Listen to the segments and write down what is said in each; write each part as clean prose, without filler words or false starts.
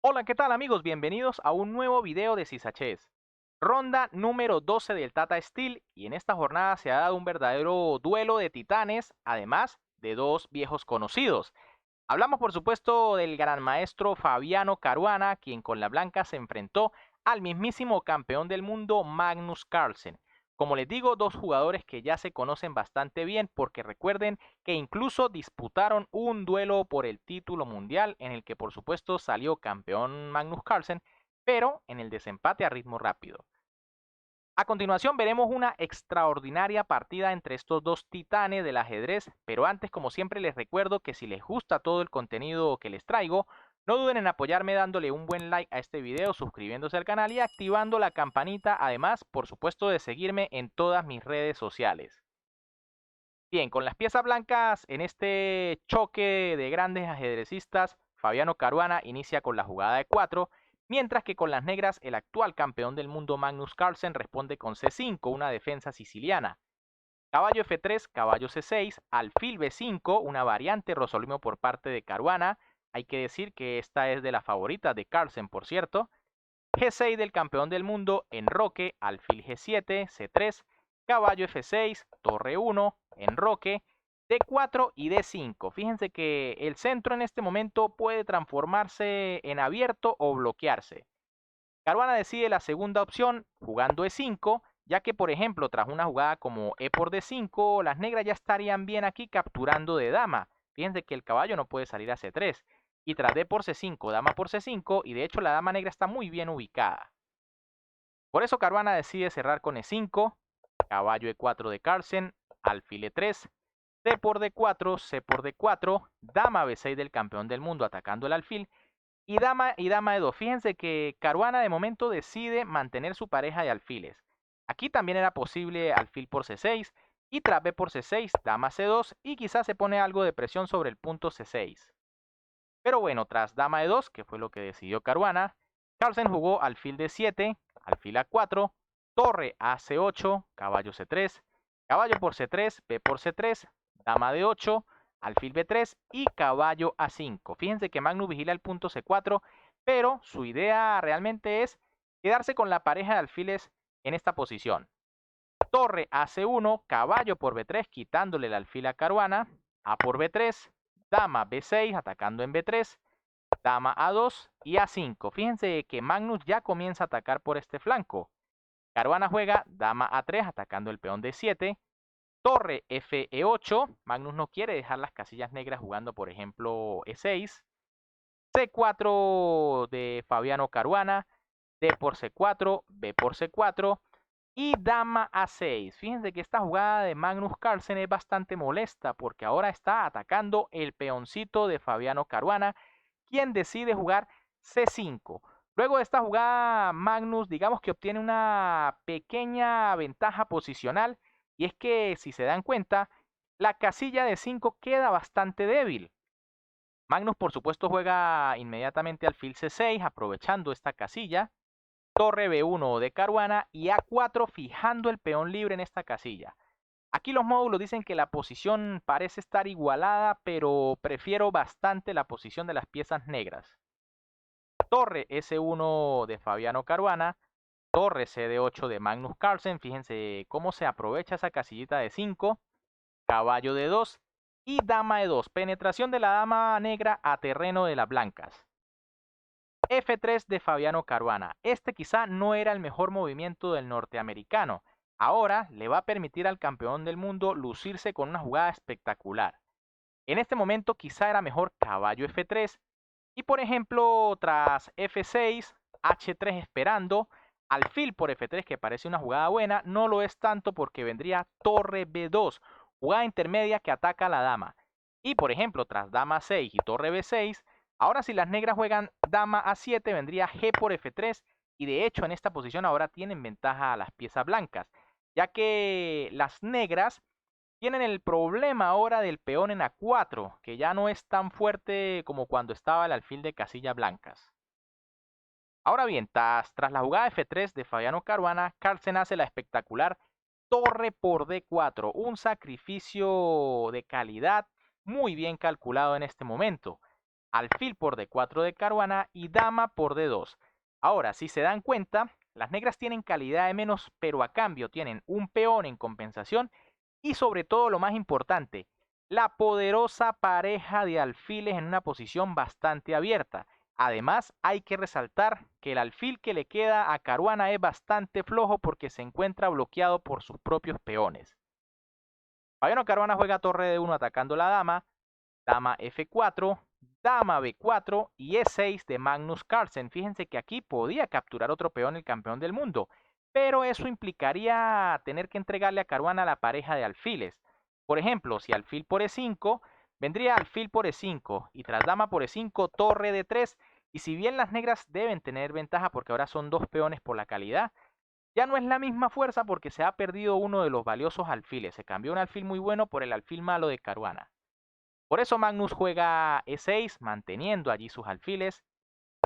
Hola, ¿qué tal amigos? Bienvenidos a un nuevo video de Sisachés. Ronda número 12 del Tata Steel y en esta jornada se ha dado un verdadero duelo de titanes, además de dos viejos conocidos. Hablamos por supuesto del gran maestro Fabiano Caruana, quien con la blanca se enfrentó al mismísimo campeón del mundo Magnus Carlsen. Como les digo, dos jugadores que ya se conocen bastante bien porque recuerden que incluso disputaron un duelo por el título mundial en el que por supuesto salió campeón Magnus Carlsen, pero en el desempate a ritmo rápido. A continuación veremos una extraordinaria partida entre estos dos titanes del ajedrez, pero antes como siempre les recuerdo que si les gusta todo el contenido que les traigo, no duden en apoyarme dándole un buen like a este video, suscribiéndose al canal y activando la campanita, además por supuesto de seguirme en todas mis redes sociales. Bien, con las piezas blancas en este choque de grandes ajedrecistas, Fabiano Caruana inicia con la jugada de 4, mientras que con las negras el actual campeón del mundo Magnus Carlsen responde con C5, una defensa siciliana. Caballo F3, caballo C6, alfil B5, una variante resolvimos por parte de Caruana. Hay que decir que esta es de las favoritas de Carlsen, por cierto. G6 del campeón del mundo, enroque, alfil G7, C3, caballo F6, torre 1, enroque, D4 y D5. Fíjense que el centro en este momento puede transformarse en abierto o bloquearse. Caruana decide la segunda opción jugando E5, ya que por ejemplo tras una jugada como E por D5, las negras ya estarían bien aquí capturando de dama. Fíjense que el caballo no puede salir a C3. Y tras D por C5, dama por C5, y de hecho la dama negra está muy bien ubicada. Por eso Caruana decide cerrar con E5, caballo E4 de Carlsen, alfil E3, C por D4, C por D4, dama B6 del campeón del mundo atacando el alfil, y dama E2. Fíjense que Caruana de momento decide mantener su pareja de alfiles. Aquí también era posible alfil por C6 y tras B por C6, dama C2 y quizás se pone algo de presión sobre el punto C6. Pero bueno, tras dama E2, que fue lo que decidió Caruana, Carlsen jugó alfil D7, alfil A4, torre a C8, caballo C3, caballo por C3, B por C3, dama D8, alfil B3 y caballo A5. Fíjense que Magnus vigila el punto C4, pero su idea realmente es quedarse con la pareja de alfiles en esta posición. Torre a C1, caballo por B3, quitándole el alfil a Caruana, A por B3, dama B6, atacando en B3, dama A2 y A5. Fíjense que Magnus ya comienza a atacar por este flanco. Caruana juega dama A3 atacando el peón D7, torre FE8. Magnus no quiere dejar las casillas negras jugando, por ejemplo, E6. C4 de Fabiano Caruana, D por C4, B por C4 y dama A6. Fíjense que esta jugada de Magnus Carlsen es bastante molesta porque ahora está atacando el peoncito de Fabiano Caruana, quien decide jugar C5. Luego de esta jugada, Magnus, digamos que obtiene una pequeña ventaja posicional, y es que, si se dan cuenta, la casilla de 5 queda bastante débil. Magnus, por supuesto, juega inmediatamente alfil C6, aprovechando esta casilla, torre B1 de Caruana y A4 fijando el peón libre en esta casilla. Aquí los módulos dicen que la posición parece estar igualada, pero prefiero bastante la posición de las piezas negras. Torre S1 de Fabiano Caruana, torre CD8 de Magnus Carlsen. Fíjense cómo se aprovecha esa casillita de 5, caballo de 2 y dama de 2. Penetración de la dama negra a terreno de las blancas. F3 de Fabiano Caruana. Este quizá no era el mejor movimiento del norteamericano. Ahora le va a permitir al campeón del mundo lucirse con una jugada espectacular. En este momento quizá era mejor caballo F3 y por ejemplo tras F6, H3 esperando, alfil por F3 que parece una jugada buena, no lo es tanto porque vendría torre B2, jugada intermedia que ataca a la dama. Y por ejemplo tras dama 6 y torre B6, ahora si las negras juegan dama A7 vendría G por F3 y de hecho en esta posición ahora tienen ventaja a las piezas blancas, ya que las negras tienen el problema ahora del peón en A4, que ya no es tan fuerte como cuando estaba el alfil de casillas blancas. Ahora bien, tras la jugada F3 de Fabiano Caruana, Carlsen hace la espectacular torre por D4, un sacrificio de calidad muy bien calculado en este momento. alfil por D4 de Caruana y dama por D2. Ahora, si se dan cuenta, las negras tienen calidad de menos, pero a cambio tienen un peón en compensación y sobre todo lo más importante, la poderosa pareja de alfiles en una posición bastante abierta. Además, hay que resaltar que el alfil que le queda a Caruana es bastante flojo porque se encuentra bloqueado por sus propios peones. Fabiano Caruana juega torre de 1 atacando la dama, dama F4, dama B4 y E6 de Magnus Carlsen. Fíjense que aquí podía capturar otro peón el campeón del mundo, pero eso implicaría tener que entregarle a Caruana la pareja de alfiles. Por ejemplo, si alfil por E5, vendría alfil por E5 y tras dama por E5, torre de 3. Y si bien las negras deben tener ventaja porque ahora son dos peones por la calidad, ya no es la misma fuerza porque se ha perdido uno de los valiosos alfiles. Se cambió un alfil muy bueno por el alfil malo de Caruana. Por eso Magnus juega E6, manteniendo allí sus alfiles.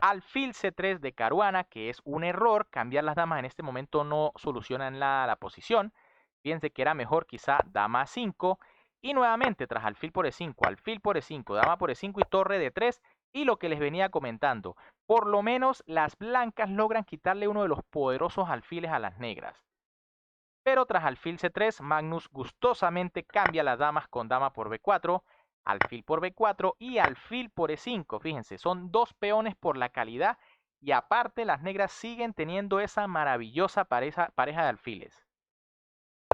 Alfil C3 de Caruana, que es un error. Cambiar las damas en este momento no solucionan la posición. Fíjense que era mejor quizá dama 5. Y nuevamente tras alfil por E5, alfil por E5, dama por E5 y torre de 3. Y lo que les venía comentando, por lo menos las blancas logran quitarle uno de los poderosos alfiles a las negras. Pero tras alfil C3, Magnus gustosamente cambia las damas con dama por B4, alfil por B4 y alfil por E5. Fíjense, son dos peones por la calidad y aparte las negras siguen teniendo esa maravillosa pareja de alfiles.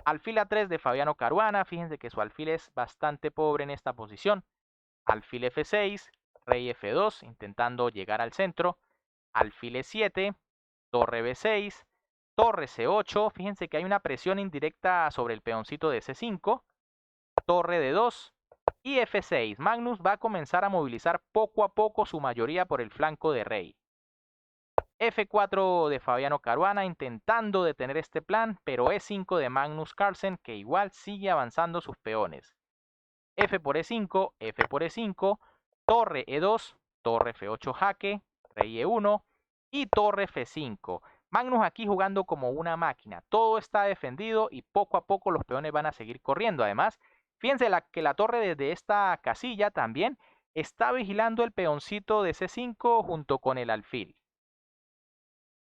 Alfil A3 de Fabiano Caruana, fíjense que su alfil es bastante pobre en esta posición. Alfil F6, rey F2, intentando llegar al centro. Alfil E7, torre B6, torre C8. Fíjense que hay una presión indirecta sobre el peoncito de C5. Torre D2 y F6. Magnus va a comenzar a movilizar poco a poco su mayoría por el flanco de rey. F4 de Fabiano Caruana intentando detener este plan, pero E5 de Magnus Carlsen que igual sigue avanzando sus peones. F por E5, F por E5, torre E2, torre F8 jaque, rey E1 y torre F5. Magnus aquí jugando como una máquina. Todo está defendido y poco a poco los peones van a seguir corriendo. Además, fíjense que la torre desde esta casilla también está vigilando el peoncito de C5 junto con el alfil.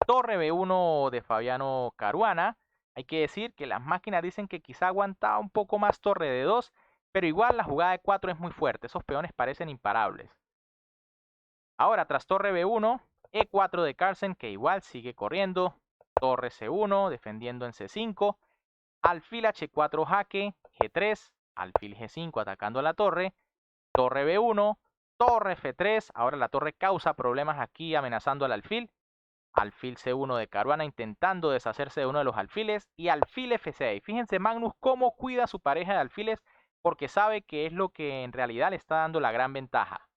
Torre B1 de Fabiano Caruana. Hay que decir que las máquinas dicen que quizá aguantaba un poco más torre de 2, pero igual la jugada de 4 es muy fuerte. Esos peones parecen imparables. Ahora, tras torre B1, E4 de Carlsen, que igual sigue corriendo. Torre C1, defendiendo en C5. Alfil H4 jaque, G3. Alfil G5 atacando a la torre. Torre B1, torre F3. Ahora la torre causa problemas aquí amenazando al alfil. Alfil C1 de Caruana intentando deshacerse de uno de los alfiles y alfil F6. Fíjense Magnus cómo cuida su pareja de alfiles porque sabe que es lo que en realidad le está dando la gran ventaja.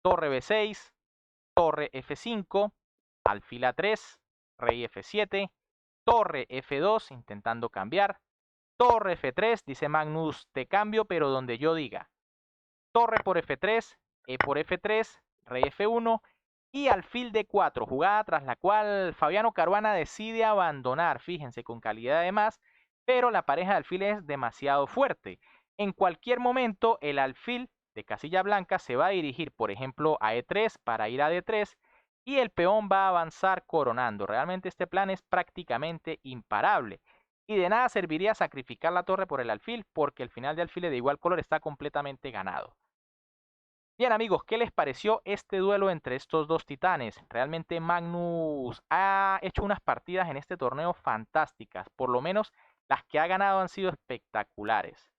Torre B6, torre F5, alfil A3, rey F7, torre F2 intentando cambiar, torre F3, dice Magnus, te cambio pero donde yo diga. Torre por F3, E por F3, rey F1 y alfil D4, jugada tras la cual Fabiano Caruana decide abandonar, fíjense, con calidad de más, pero la pareja de alfiles es demasiado fuerte. En cualquier momento el alfil de casilla blanca se va a dirigir, por ejemplo, a E3 para ir a D3 y el peón va a avanzar coronando. Realmente este plan es prácticamente imparable. Y de nada serviría sacrificar la torre por el alfil porque el final de alfiles de igual color está completamente ganado. Bien amigos, ¿qué les pareció este duelo entre estos dos titanes? Realmente Magnus ha hecho unas partidas en este torneo fantásticas, por lo menos las que ha ganado han sido espectaculares.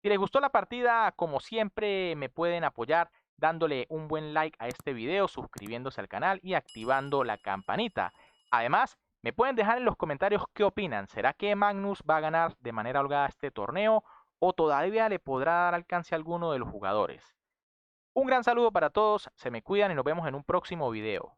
Si les gustó la partida, como siempre me pueden apoyar dándole un buen like a este video, suscribiéndose al canal y activando la campanita. Además, me pueden dejar en los comentarios qué opinan. ¿Será que Magnus va a ganar de manera holgada este torneo o todavía le podrá dar alcance a alguno de los jugadores? Un gran saludo para todos, se me cuidan y nos vemos en un próximo video.